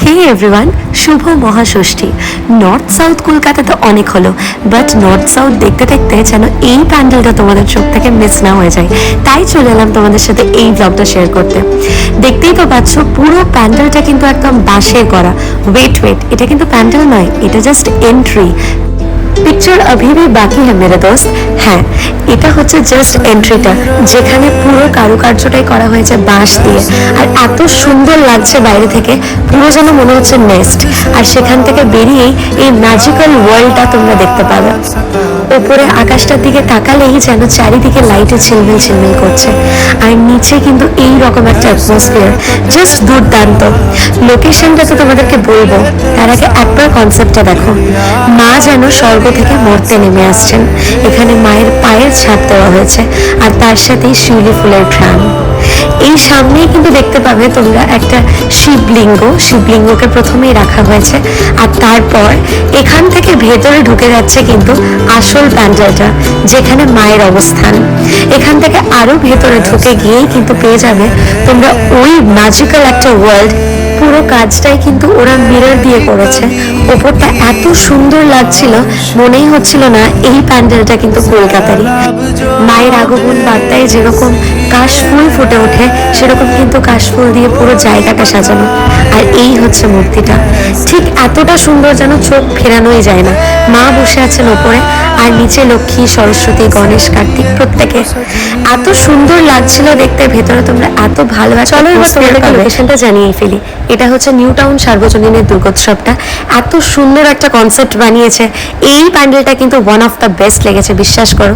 হে everyone, শুভ মহাষষ্ঠী। North south কলকাতাতে অনেক হলো, বাট নর্থ সাউথ দেখতে দেখতে যেন এই প্যান্ডেলটা তোমাদের চোখ থেকে মিস না হয়ে যায়, তাই চলে এলাম তোমাদের সাথে এই ব্লগটা শেয়ার করতে। দেখতেই তো পাচ্ছ, পুরো প্যান্ডেলটা কিন্তু একদম বাঁশের করা। ওয়েট, এটা কিন্তু প্যান্ডেল নয়, এটা জাস্ট এন্ট্রি। পিকচার अभी भी बाकी है मेरे दोस्त। হ্যাঁ, এটা হচ্ছে জাস্ট এন্ট্রিটা, যেখানে পুরো কারুকার্যটাই করা হয়েছে বাঁশ দিয়ে, আর এত সুন্দর লাগছে বাইরে থেকে, পুরো যেন মনে হচ্ছে নেস্ট। আর সেখান থেকে বেরিয়েই এই ম্যাজিক্যাল ওয়ার্ল্ডটা তোমরা দেখতে পাবে। ওপরে আকাশটার দিকে তাকালেই যেন চারিদিকে লাইটে ঝিলমিল ঝিলমিল করছে, আর নিচে কিন্তু এই রকম একটা অ্যাটমসফিয়ার, জাস্ট দুর্দান্ত। লোকেশনটা তো তোমাদেরকে বলবো, তার আগে একবার কনসেপ্টটা দেখো। মা যেন স্বর্গ থেকে মর্তে নেমে আসছেন। এখানে মায়ের পায়ের ছাপ দেওয়া হয়েছে, আর তার সাথেই শিউলি ফুলের ঘ্রাণ। এই সামনেই কিন্তু দেখতে পাবে তোমরা একটা শিবলিঙ্গকে প্রথমেই রাখা হয়েছে, আর তারপর এখান থেকে ভেতরে ঢুকে যাচ্ছে কিন্তু আসল প্যান্ডেলটা, যেখানে মায়ের অবস্থান। এখান থেকে আরো ভেতরে ঢুকে গিয়েই কিন্তু পেয়ে যাবে তোমরা ওই ম্যাজিক্যাল একটা ওয়ার্ল্ড। পুরো কাজটাই কিন্তু ওরা মিরর দিয়ে করেছে। ওপরটা এত সুন্দর লাগছিল, মনেই হচ্ছিল না এই প্যান্ডেলটা কিন্তু কলকাতারই। মায়ের আগমন বার্তায় যেরকম কাশফুল ফুটে ওঠে, সেরকম কিন্তু কাশফুল দিয়ে পুরো জায়গাটা সাজানো। আর এই হচ্ছে মূর্তিটা, ঠিক এতটা সুন্দর যেন চোখ ফেরানোই যায় না। মা বসে আছেন ওপরে, আর নিচে লক্ষ্মী, সরস্বতী, গণেশ, কার্তিক, প্রত্যেকে। এত সুন্দর লাগছিল দেখতে। ভেতরে তোমরা এত ভালো চলো এবার তোমাদেরকে লোকেশনটা জানিয়ে ফেলি। এটা হচ্ছে নিউ টাউন সার্বজনীনের দুর্গোৎসবটা। এত সুন্দর একটা কনসেপ্ট বানিয়েছে। এই প্যান্ডেলটা কিন্তু ওয়ান অফ দ্য বেস্ট লেগেছে, বিশ্বাস করো।